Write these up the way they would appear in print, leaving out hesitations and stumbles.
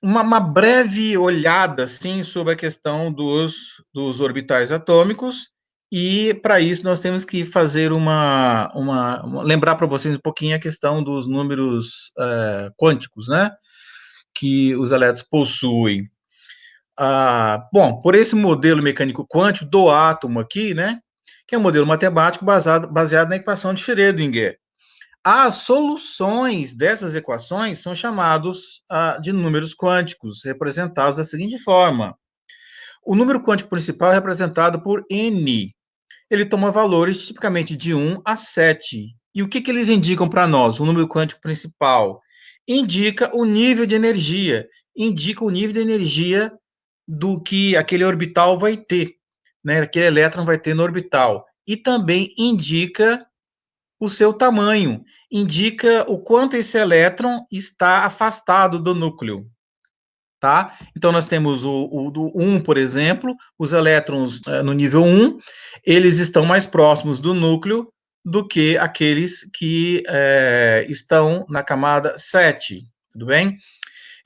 uma breve olhada, assim, sobre a questão dos orbitais atômicos, e para isso nós temos que fazer lembrar para vocês um pouquinho a questão dos números quânticos, né, que os elétrons possuem. Bom, por esse modelo mecânico quântico do átomo aqui, né, que é um modelo matemático baseado na equação de Schrödinger. As soluções dessas equações são chamados de números quânticos, representados da seguinte forma. O número quântico principal é representado por n. Ele toma valores tipicamente de 1 a 7. E o que eles indicam para nós? O número quântico principal indica o nível de energia, indica o nível de energia do que aquele orbital vai ter, né? Aquele elétron vai ter no orbital. E também indica o seu tamanho, indica o quanto esse elétron está afastado do núcleo, tá? Então, nós temos o do 1, por exemplo, os elétrons no nível 1, eles estão mais próximos do núcleo do que aqueles que estão na camada 7, tudo bem?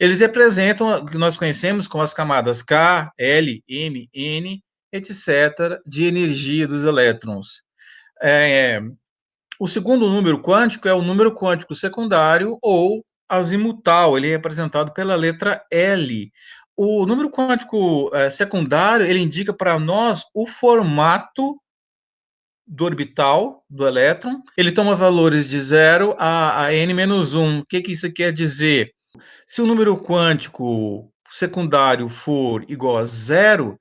Eles representam o que nós conhecemos como as camadas K, L, M, N, etc., de energia dos elétrons. O segundo número quântico é o número quântico secundário ou azimutal, ele é representado pela letra L. O número quântico secundário, ele indica para nós o formato do orbital do elétron. Ele toma valores de 0 a n-1. O que isso quer dizer? Se o número quântico secundário for igual a 0,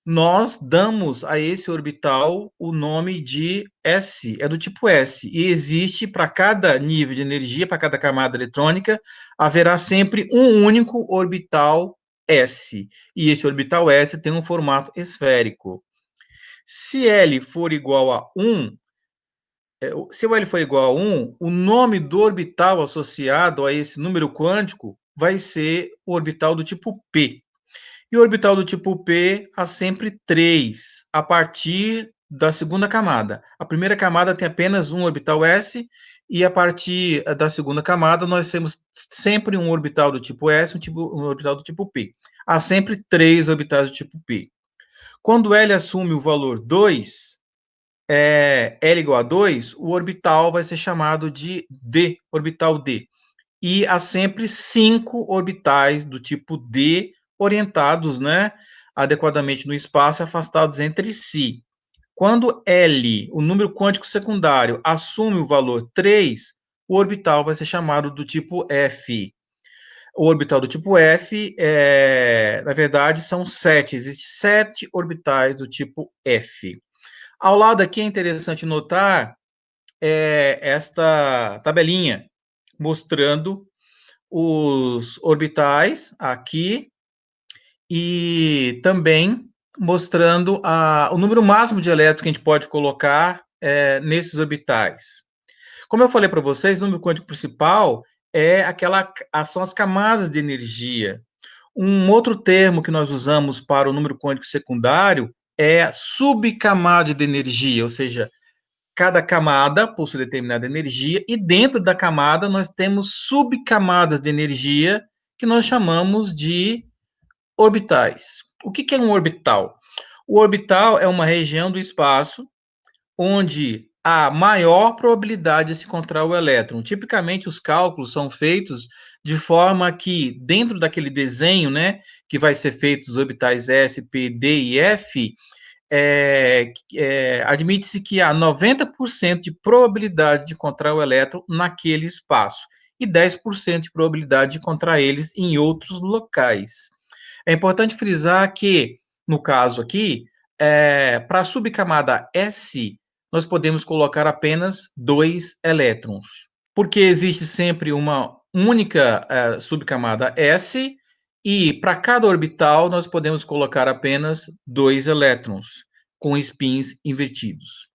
nós damos a esse orbital o nome de S, é do tipo S, e existe para cada nível de energia, para cada camada eletrônica, haverá sempre um único orbital S, e esse orbital S tem um formato esférico. Se L for igual a 1, se o L for igual a 1, o nome do orbital associado a esse número quântico vai ser o orbital do tipo P. E o orbital do tipo P há sempre 3, a partir da segunda camada. A primeira camada tem apenas um orbital S, e a partir da segunda camada nós temos sempre um orbital do tipo S, um orbital do tipo P. Há sempre 3 orbitais do tipo P. Quando L assume o valor 2, L igual a 2, o orbital vai ser chamado de D, orbital D. E há sempre 5 orbitais do tipo D orientados, né, adequadamente no espaço, afastados entre si. Quando L, o número quântico secundário, assume o valor 3, o orbital vai ser chamado do tipo F. O orbital do tipo F, na verdade, são 7. Existem 7 orbitais do tipo F. Ao lado aqui é interessante notar esta tabelinha mostrando os orbitais aqui e também mostrando o número máximo de elétrons que a gente pode colocar nesses orbitais. Como eu falei para vocês, o número quântico principal são as camadas de energia. Um outro termo que nós usamos para o número quântico secundário é a subcamada de energia, ou seja, cada camada possui determinada energia, e dentro da camada nós temos subcamadas de energia que nós chamamos de orbitais. O que é um orbital? O orbital é uma região do espaço onde há maior probabilidade de se encontrar o elétron. Tipicamente, os cálculos são feitos de forma que, dentro daquele desenho, né, que vai ser feito os orbitais S, P, D e F, admite-se que há 90% de probabilidade de encontrar o elétron naquele espaço e 10% de probabilidade de encontrar eles em outros locais. É importante frisar que, no caso aqui, para a subcamada S, nós podemos colocar apenas 2 elétrons, porque existe sempre uma única subcamada S, e para cada orbital nós podemos colocar apenas 2 elétrons, com spins invertidos.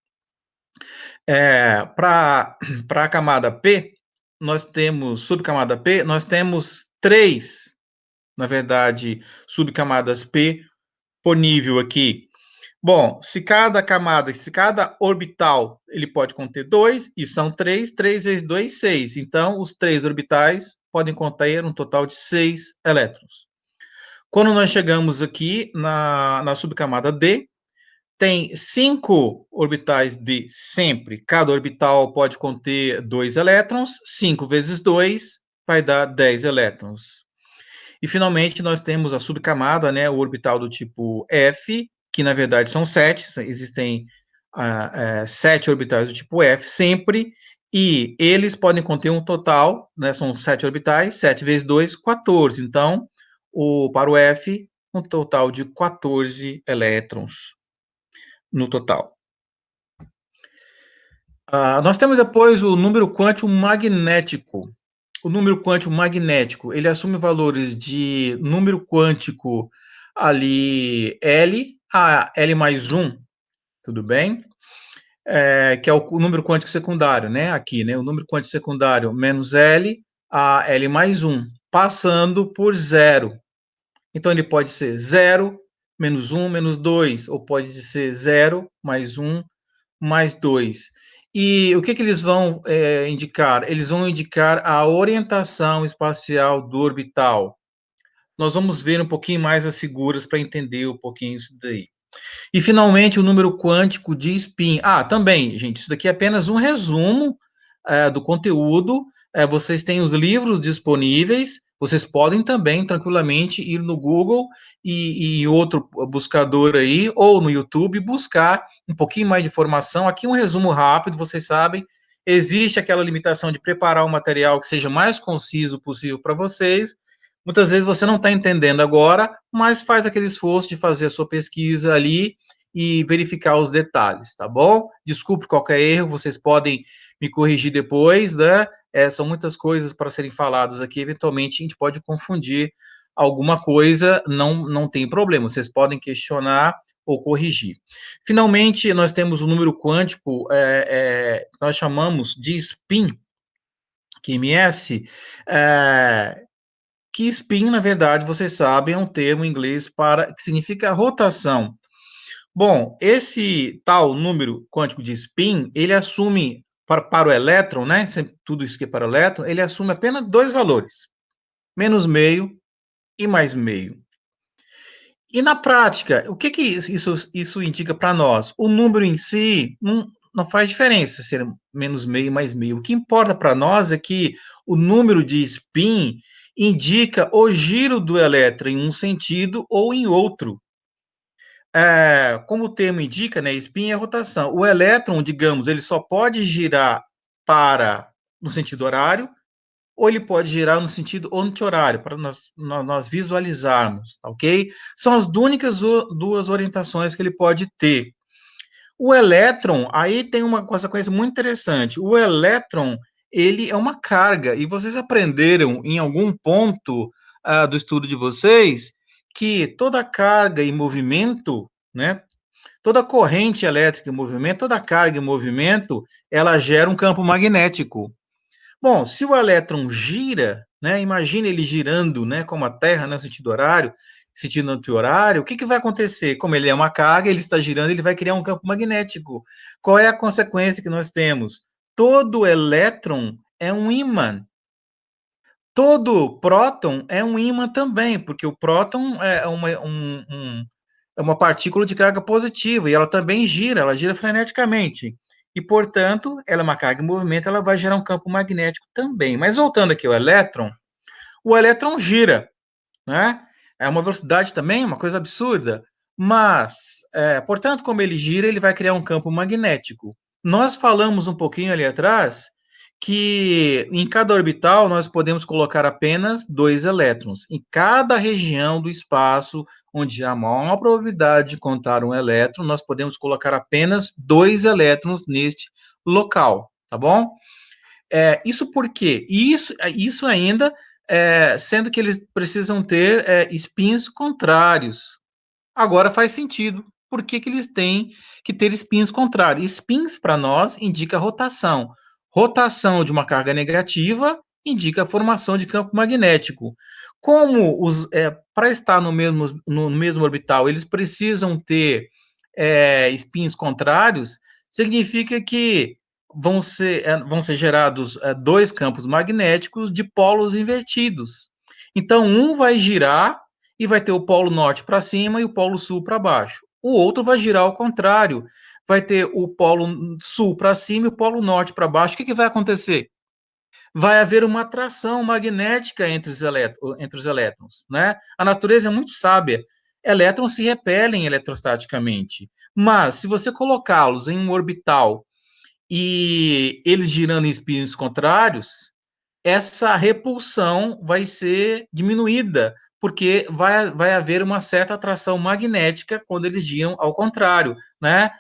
Para a camada P, subcamada P, nós temos 3, na verdade, subcamadas P por nível aqui. Bom, se cada orbital, ele pode conter 2, e são 3, 3 vezes 2, 6. Então, os 3 orbitais podem conter um total de 6 elétrons. Quando nós chegamos aqui na subcamada D, tem 5 orbitais D sempre. Cada orbital pode conter 2 elétrons. 5 vezes 2 vai dar 10 elétrons. E, finalmente, nós temos a subcamada, né, o orbital do tipo F, que, na verdade, são 7. Existem 7 orbitais do tipo F sempre, e eles podem conter um total, né, são 7 orbitais, 7 vezes 2, 14. Então, para o F, um total de 14 elétrons no total. Nós temos depois o número quântico magnético. O número quântico magnético, ele assume valores de número quântico ali L a L mais 1, tudo bem? Que é o número quântico secundário, né? Aqui, né? O número quântico secundário menos L a L mais 1, passando por zero. Então, ele pode ser 0, menos 1, menos 2, ou pode ser 0, mais 1, mais 2. E o que eles vão indicar? Eles vão indicar a orientação espacial do orbital. Nós vamos ver um pouquinho mais as figuras para entender um pouquinho isso daí. E, finalmente, o número quântico de spin. Também, gente, isso daqui é apenas um resumo do conteúdo. Vocês têm os livros disponíveis. Vocês podem também, tranquilamente, ir no Google e outro buscador aí, ou no YouTube, buscar um pouquinho mais de informação. Aqui um resumo rápido, vocês sabem. Existe aquela limitação de preparar um material que seja mais conciso possível para vocês. Muitas vezes você não está entendendo agora, mas faz aquele esforço de fazer a sua pesquisa ali e verificar os detalhes, tá bom? Desculpe qualquer erro, vocês podem me corrigir depois, né? São muitas coisas para serem faladas aqui, eventualmente a gente pode confundir alguma coisa, não tem problema, vocês podem questionar ou corrigir. Finalmente, nós temos o número quântico, nós chamamos de spin, QMS, que spin, na verdade, vocês sabem, é um termo em inglês que significa rotação. Bom, esse tal número quântico de spin, ele assume, para o elétron, né, sempre, tudo isso que é para o elétron, ele assume apenas 2 valores, menos meio e mais meio. E, na prática, o que isso indica para nós? O número em si não faz diferença ser menos meio e mais meio. O que importa para nós é que o número de spin indica o giro do elétron em um sentido ou em outro. Como o termo indica, né, spin é rotação. O elétron, digamos, ele só pode girar no sentido horário, ou ele pode girar no sentido anti-horário, para nós visualizarmos, ok? São as únicas duas orientações que ele pode ter. O elétron, aí tem uma consequência muito interessante. O elétron, ele é uma carga, e vocês aprenderam em algum ponto do estudo de vocês que toda carga em movimento, né, toda corrente elétrica em movimento, toda carga em movimento, ela gera um campo magnético. Bom, se o elétron gira, né, imagine ele girando, né, como a Terra, no sentido horário, sentido anti-horário, o que vai acontecer? Como ele é uma carga, ele está girando, ele vai criar um campo magnético. Qual é a consequência que nós temos? Todo elétron é um ímã. Todo próton é um ímã também, porque o próton é uma partícula de carga positiva e ela também gira, ela gira freneticamente. E, portanto, ela é uma carga em movimento, ela vai gerar um campo magnético também. Mas voltando aqui ao elétron, o elétron gira, né? É uma velocidade também, uma coisa absurda. Mas, portanto, como ele gira, ele vai criar um campo magnético. Nós falamos um pouquinho ali atrás que em cada orbital nós podemos colocar apenas 2 elétrons. Em cada região do espaço onde há maior probabilidade de contar um elétron, nós podemos colocar apenas 2 elétrons neste local, tá bom? Isso por quê? Isso ainda sendo que eles precisam ter spins contrários. Agora faz sentido. Por que eles têm que ter spins contrários? Spins, para nós, indica rotação. Rotação de uma carga negativa indica a formação de campo magnético. Como para estar no mesmo orbital, eles precisam ter spins contrários, significa que vão ser gerados dois campos magnéticos de polos invertidos. Então, um vai girar e vai ter o polo norte para cima e o polo sul para baixo. O outro vai girar ao contrário, vai ter o polo sul para cima e o polo norte para baixo. O que vai acontecer? Vai haver uma atração magnética entre os elétrons, né? A natureza é muito sábia. Elétrons se repelem eletrostaticamente, mas se você colocá-los em um orbital e eles girando em spins contrários, essa repulsão vai ser diminuída, porque vai haver uma certa atração magnética quando eles giram ao contrário, né?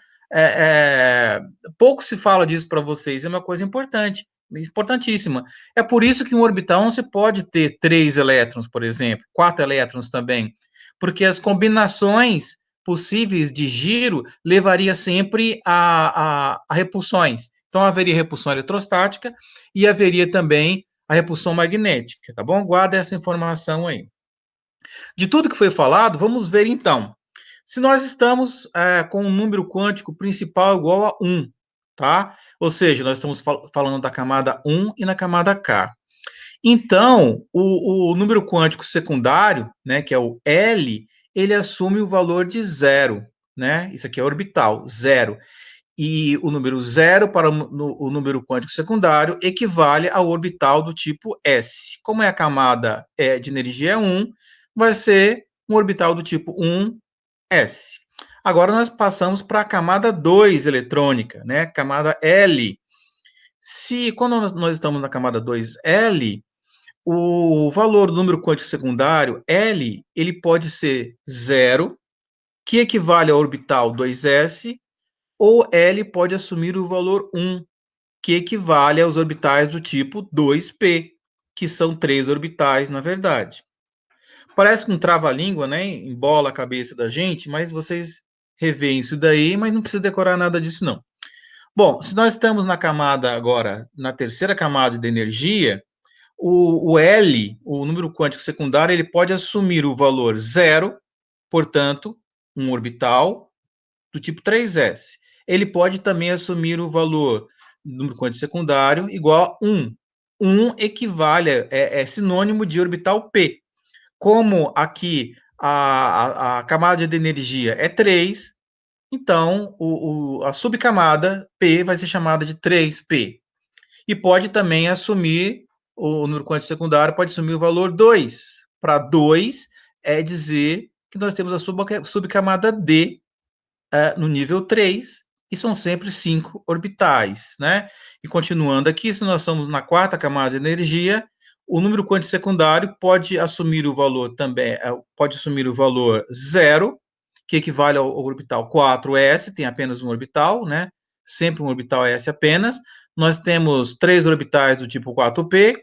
Pouco se fala disso para vocês, é uma coisa importante, importantíssima. É por isso que um orbital não se pode ter 3 elétrons, por exemplo, 4 elétrons também, porque as combinações possíveis de giro levaria sempre a repulsões. Então, haveria repulsão eletrostática e haveria também a repulsão magnética, tá bom? Guarda essa informação aí. De tudo que foi falado, vamos ver então. Se nós estamos com um número quântico principal igual a 1, tá? Ou seja, nós estamos falando da camada 1 e na camada K. Então, o número quântico secundário, né, que é o L, ele assume o valor de zero, né? Isso aqui é orbital, zero. E o número zero para o número quântico secundário equivale ao orbital do tipo S. Como é a camada de energia 1, vai ser um orbital do tipo 1s. Agora nós passamos para a camada 2 eletrônica, né? Camada L. Se quando nós estamos na camada 2L, o valor do número quântico secundário, L, ele pode ser zero, que equivale ao orbital 2s, ou L pode assumir o valor 1, que equivale aos orbitais do tipo 2p, que são 3 orbitais, na verdade. Parece que um trava-língua, né? Embola a cabeça da gente, mas vocês revêem isso daí, mas não precisa decorar nada disso, não. Bom, se nós estamos na camada agora, na terceira camada de energia, o L, o número quântico secundário, ele pode assumir o valor zero, portanto, um orbital do tipo 3s. Ele pode também assumir o valor do número quântico secundário igual a 1. 1 equivale, é sinônimo de orbital p. Como aqui a camada de energia é 3, então a subcamada P vai ser chamada de 3P. E pode também assumir, o número quântico secundário pode assumir o valor 2. Para 2 é dizer que nós temos a subcamada D no nível 3, e são sempre 5 orbitais, né? E continuando aqui, se nós estamos na quarta camada de energia, o número quântico secundário pode assumir o valor também, pode assumir o valor 0, que equivale ao orbital 4s, tem apenas um orbital, né? Sempre um orbital S apenas. Nós temos 3 orbitais do tipo 4p,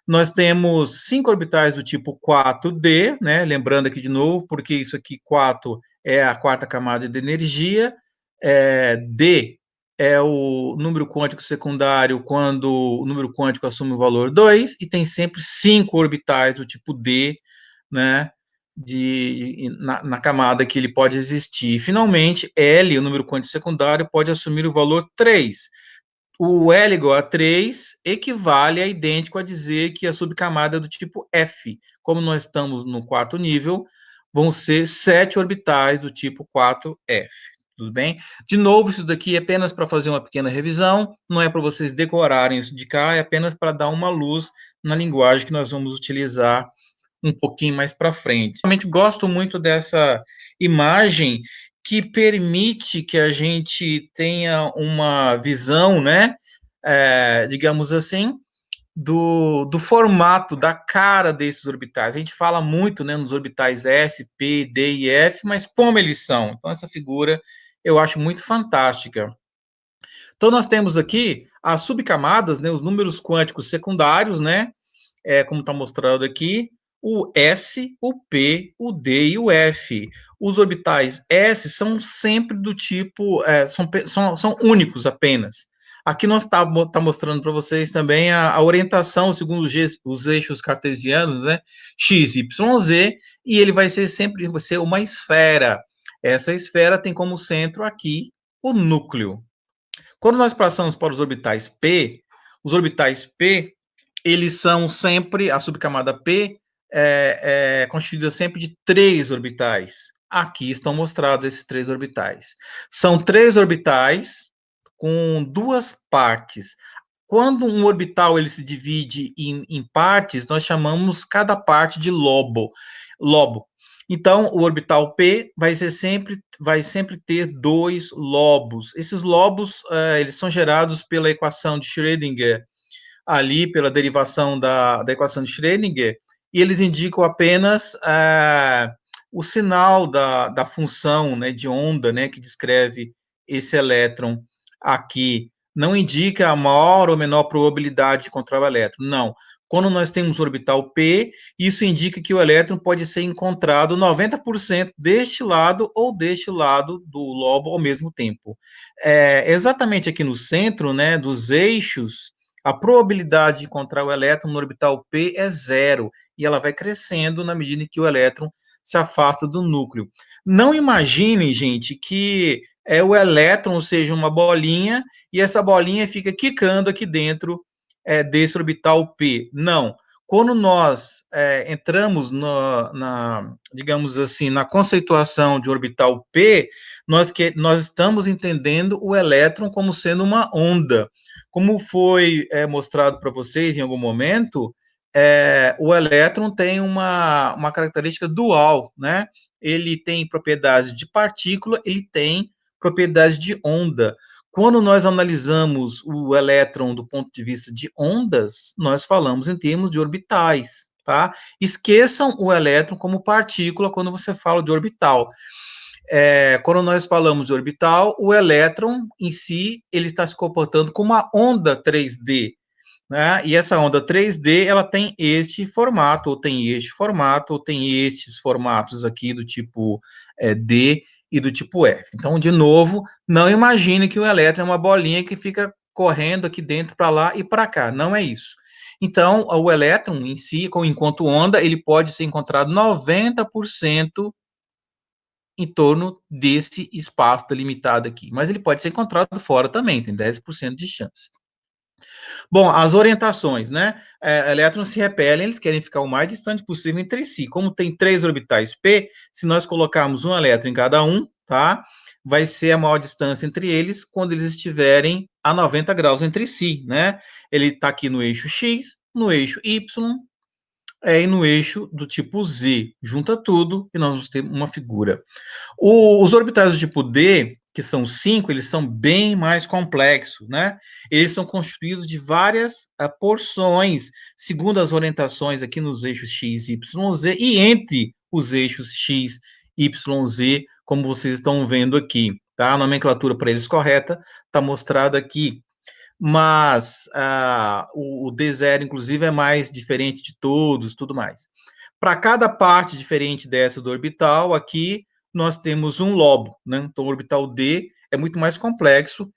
nós temos 5 orbitais do tipo 4D, né? Lembrando aqui de novo, porque isso aqui, 4 é a quarta camada de energia, D é o número quântico secundário quando o número quântico assume o valor 2, e tem sempre 5 orbitais do tipo D, né? Na camada que ele pode existir. Finalmente, L, o número quântico secundário, pode assumir o valor 3. O L igual a 3 equivale a idêntico a dizer que a subcamada é do tipo F. Como nós estamos no quarto nível, vão ser 7 orbitais do tipo 4F. Tudo bem? De novo, isso daqui é apenas para fazer uma pequena revisão, não é para vocês decorarem isso de cá, é apenas para dar uma luz na linguagem que nós vamos utilizar um pouquinho mais para frente. Realmente gosto muito dessa imagem que permite que a gente tenha uma visão, né, digamos assim, do formato, da cara desses orbitais. A gente fala muito, né, nos orbitais S, P, D e F, mas como eles são? Então, essa figura eu acho muito fantástica. Então, nós temos aqui as subcamadas, né, os números quânticos secundários, né, como está mostrado aqui, o S, o P, o D e o F. Os orbitais S são sempre do tipo, são únicos apenas. Aqui nós tá mostrando para vocês também a orientação segundo os eixos cartesianos, né? X, Y, Z, e ele vai ser sempre uma esfera. Essa esfera tem como centro aqui o núcleo. Quando nós passamos para os orbitais P, eles são sempre, a subcamada P é constituída sempre de 3 orbitais. Aqui estão mostrados esses 3 orbitais. São 3 orbitais com 2 partes. Quando um orbital ele se divide em partes, nós chamamos cada parte de lobo. Então, o orbital P vai sempre ter 2 lobos. Esses lobos, eles são gerados pela equação de Schrödinger, ali pela derivação da equação de Schrödinger, e eles indicam apenas o sinal da função, né, de onda, né, que descreve esse elétron aqui. Não indica a maior ou menor probabilidade de encontrar o elétron, não. Quando nós temos orbital P, isso indica que o elétron pode ser encontrado 90% deste lado ou deste lado do lobo ao mesmo tempo. Exatamente aqui no centro, né, dos eixos, a probabilidade de encontrar o elétron no orbital P é 0, e ela vai crescendo na medida em que o elétron se afasta do núcleo. Não imaginem, gente, que o elétron seja uma bolinha e essa bolinha fica quicando aqui dentro desse orbital P. Não. Quando nós entramos digamos assim, na conceituação de orbital P, nós estamos entendendo o elétron como sendo uma onda. Como foi mostrado para vocês em algum momento, o elétron tem uma característica dual, né? Ele tem propriedades de partícula, ele tem propriedades de onda. Quando nós analisamos o elétron do ponto de vista de ondas, nós falamos em termos de orbitais, tá? Esqueçam o elétron como partícula quando você fala de orbital. Quando nós falamos de orbital, o elétron em si, ele está se comportando como uma onda 3D, né? E essa onda 3D, ela tem este formato, ou tem este formato, ou tem estes formatos aqui do tipo D e do tipo F. Então, de novo, não imagine que o elétron é uma bolinha que fica correndo aqui dentro para lá e para cá. Não é isso. Então, o elétron em si, enquanto onda, ele pode ser encontrado 90% em torno desse espaço delimitado aqui. Mas ele pode ser encontrado fora também, tem 10% de chance. Bom, as orientações, né? Elétrons se repelem, eles querem ficar o mais distante possível entre si. Como tem 3 orbitais P, se nós colocarmos um elétron em cada um, tá? Vai ser a maior distância entre eles quando eles estiverem a 90 graus entre si, né? Ele está aqui no eixo X, no eixo Y, e no eixo do tipo Z. Junta tudo e nós vamos ter uma figura. Os orbitais do tipo D, que são 5, eles são bem mais complexos, né? Eles são constituídos de várias porções, segundo as orientações aqui nos eixos X, Y, Z, e entre os eixos X, Y, Z, como vocês estão vendo aqui, tá? A nomenclatura para eles correta está mostrada aqui. Mas o D0, inclusive, é mais diferente de todos, tudo mais. Para cada parte diferente dessa do orbital, aqui nós temos um lobo, né? Então, o orbital D é muito mais complexo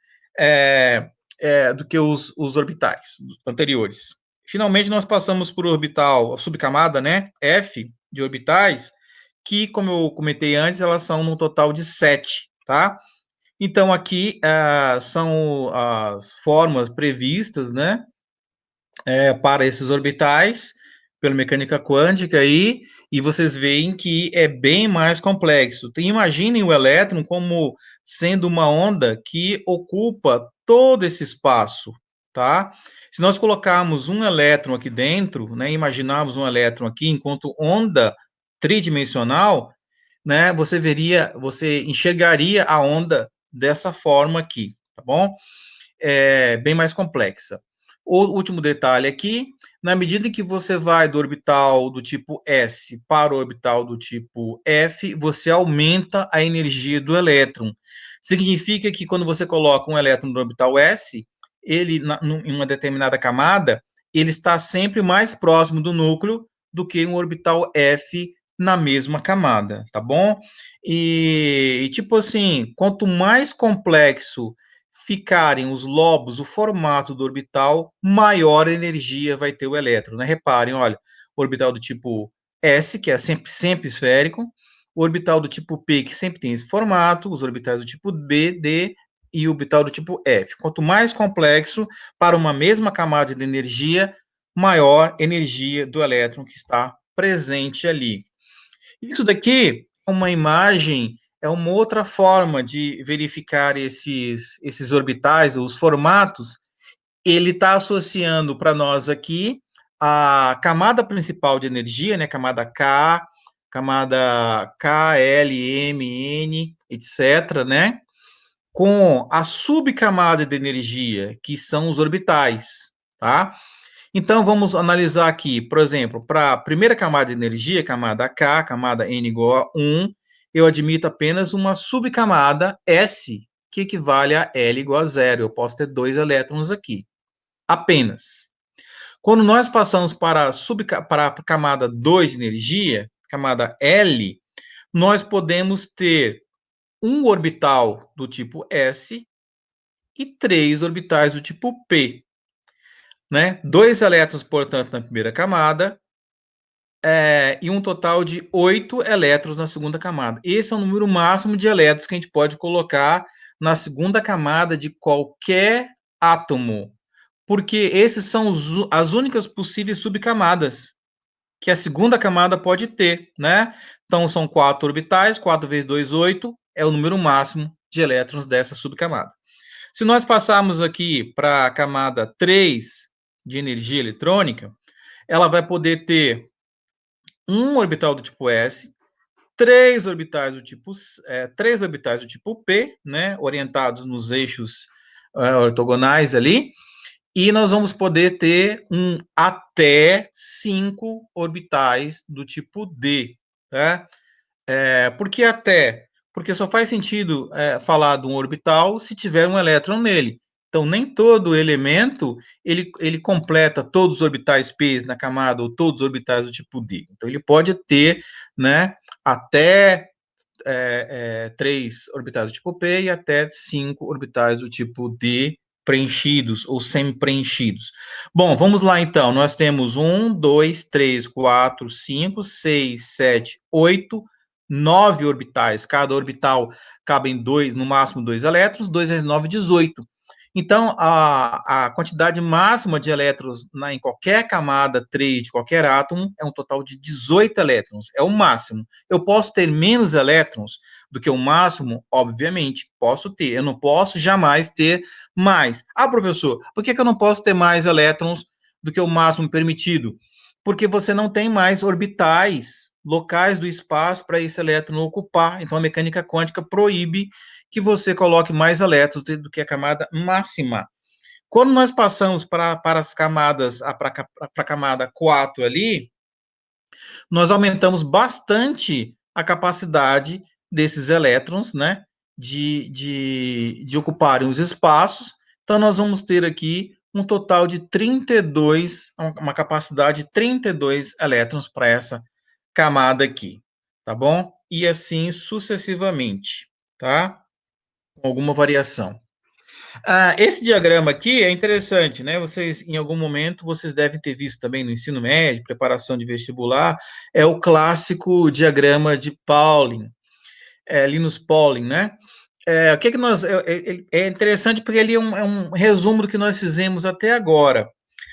do que os orbitais anteriores. Finalmente, nós passamos por orbital, a subcamada, né? F de orbitais, que, como eu comentei antes, elas são no total de 7, tá? Então, aqui são as formas previstas, né? Para esses orbitais, pela mecânica quântica aí, e vocês veem que é bem mais complexo. Imaginem o elétron como sendo uma onda que ocupa todo esse espaço, tá? Se nós colocarmos um elétron aqui dentro, né, imaginarmos um elétron aqui enquanto onda tridimensional, né, você enxergaria a onda dessa forma aqui, tá bom? Bem mais complexa. O último detalhe aqui, na medida em que você vai do orbital do tipo S para o orbital do tipo F, você aumenta a energia do elétron. Significa que quando você coloca um elétron no orbital S, ele em uma determinada camada, ele está sempre mais próximo do núcleo do que um orbital F na mesma camada, tá bom? E tipo assim, quanto mais complexo ficarem os lobos, o formato do orbital, maior energia vai ter o elétron, né? Reparem, olha, o orbital do tipo S, que é sempre esférico, o orbital do tipo P, que sempre tem esse formato, os orbitais do tipo B, D, e orbital do tipo F. Quanto mais complexo para uma mesma camada de energia, maior energia do elétron que está presente ali. Isso daqui é uma imagem, é uma outra forma de verificar esses orbitais, os formatos. Ele está associando para nós aqui a camada principal de energia, né, camada K, camada K, L, M, N, etc., né, com a subcamada de energia, que são os orbitais, tá? Então, vamos analisar aqui, por exemplo, para a primeira camada de energia, camada K, camada N igual a 1, eu admito apenas uma subcamada S, que equivale a L igual a 0. Eu posso ter 2 elétrons aqui, apenas. Quando nós passamos para a camada 2 de energia, camada L, nós podemos ter um orbital do tipo S e 3 orbitais do tipo P, né? 2 elétrons, portanto, na primeira camada, e um total de 8 elétrons na segunda camada. Esse é o número máximo de elétrons que a gente pode colocar na segunda camada de qualquer átomo, porque esses são as únicas possíveis subcamadas que a segunda camada pode ter, né? Então, são 4 orbitais, 4 vezes 2, 8, é o número máximo de elétrons dessa subcamada. Se nós passarmos aqui para a camada 3 de energia eletrônica, ela vai poder ter um orbital do tipo S, três orbitais do tipo P, né, orientados nos eixos ortogonais ali, e nós vamos poder ter até 5 orbitais do tipo D, tá? Por que até? Porque só faz sentido falar de um orbital se tiver um elétron nele. Então, nem todo elemento ele completa todos os orbitais P na camada ou todos os orbitais do tipo D. Então, ele pode ter, né, até 3 orbitais do tipo P e até 5 orbitais do tipo D preenchidos ou semi-preenchidos. Bom, vamos lá então. Nós temos 1, 2, 3, 4, 5, 6, 7, 8, 9 orbitais. Cada orbital cabem no máximo 2 elétrons, 2 vezes 9, 18. Então, a quantidade máxima de elétrons em qualquer camada 3 de qualquer átomo é um total de 18 elétrons, é o máximo. Eu posso ter menos elétrons do que o máximo? Obviamente, posso ter. Eu não posso jamais ter mais. Ah, professor, por que eu não posso ter mais elétrons do que o máximo permitido? Porque você não tem mais orbitais locais do espaço para esse elétron ocupar. Então, a mecânica quântica proíbe que você coloque mais elétrons do que a camada máxima. Quando nós passamos para as camadas, para a camada 4 ali, nós aumentamos bastante a capacidade desses elétrons, né, de ocuparem os espaços. Então, nós vamos ter aqui um total de 32, uma capacidade de 32 elétrons para essa camada aqui, tá bom? E assim sucessivamente, tá? Com alguma variação. Esse diagrama aqui é interessante, né? Vocês, em algum momento, vocês devem ter visto também no ensino médio, preparação de vestibular, é o clássico diagrama de Pauling, Linus Pauling, né? O que nós... É interessante porque ele é um resumo do que nós fizemos até agora.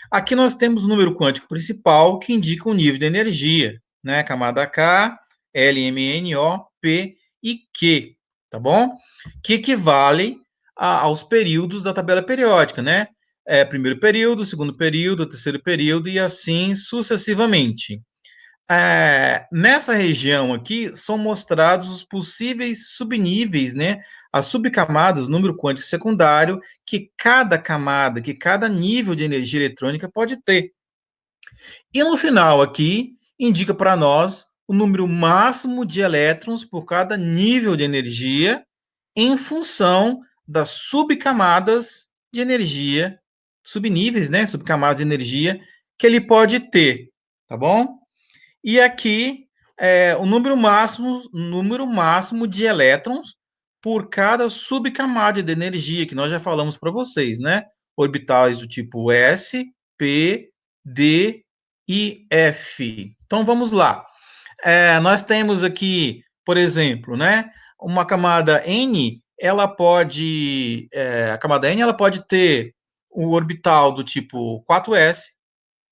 Aqui nós temos o número quântico principal, que indica o nível de energia, né? Camada K, L, M, N, O, P e Q, tá bom? Que equivalem aos períodos da tabela periódica, né? Primeiro período, segundo período, terceiro período e assim sucessivamente. Nessa região aqui são mostrados os possíveis subníveis, né? As subcamadas, o número quântico secundário, que cada camada, que cada nível de energia eletrônica pode ter. E no final aqui, indica para nós o número máximo de elétrons por cada nível de energia em função das subcamadas de energia, subníveis, né? Subcamadas de energia que ele pode ter, tá bom? E aqui o número máximo de elétrons por cada subcamada de energia, que nós já falamos para vocês, né? Orbitais do tipo S, P, D e F. Então vamos lá. Nós temos aqui, por exemplo, né? Uma camada N ela pode, a camada N, ela pode ter um orbital do tipo 4s,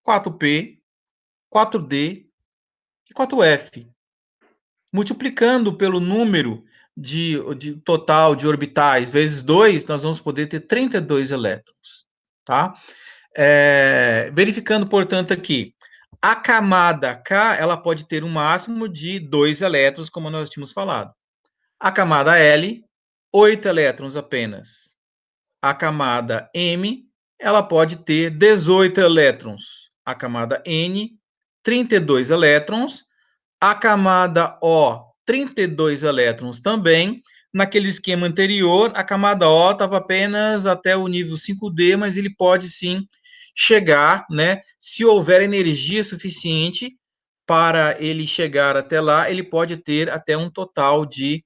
4p, 4d e 4f. Multiplicando pelo número de total de orbitais vezes 2, nós vamos poder ter 32 elétrons, tá? Verificando, portanto, aqui, a camada K, ela pode ter um máximo de 2 elétrons, como nós tínhamos falado. A camada L, 8 elétrons apenas. A camada M, ela pode ter 18 elétrons. A camada N, 32 elétrons. A camada O, 32 elétrons também. Naquele esquema anterior, a camada O estava apenas até o nível 5D, mas ele pode sim chegar, né? Se houver energia suficiente para ele chegar até lá, ele pode ter até um total de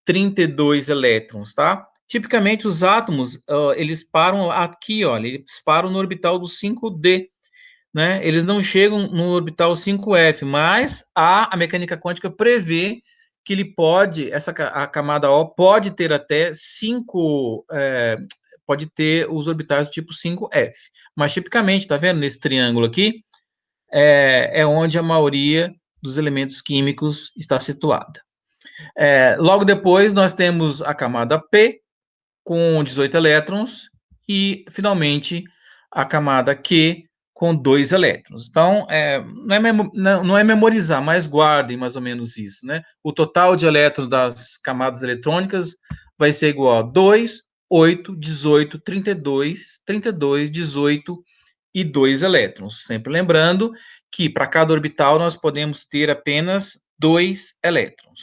32 elétrons, tá? Tipicamente, os átomos, eles param aqui, olha, eles param no orbital do 5D, né? Eles não chegam no orbital 5F, mas a mecânica quântica prevê que ele pode, a camada O pode ter até 5, pode ter os orbitais do tipo 5F. Mas tipicamente, tá vendo nesse triângulo aqui, é onde a maioria dos elementos químicos está situada. Logo depois, nós temos a camada P, com 18 elétrons, e, finalmente, a camada Q, com 2 elétrons. Então, não é memorizar, mas guardem mais ou menos isso, né? O total de elétrons das camadas eletrônicas vai ser igual a 2, 8, 18, 32, 32, 18 e 2 elétrons. Sempre lembrando que para cada orbital nós podemos ter apenas 2 elétrons.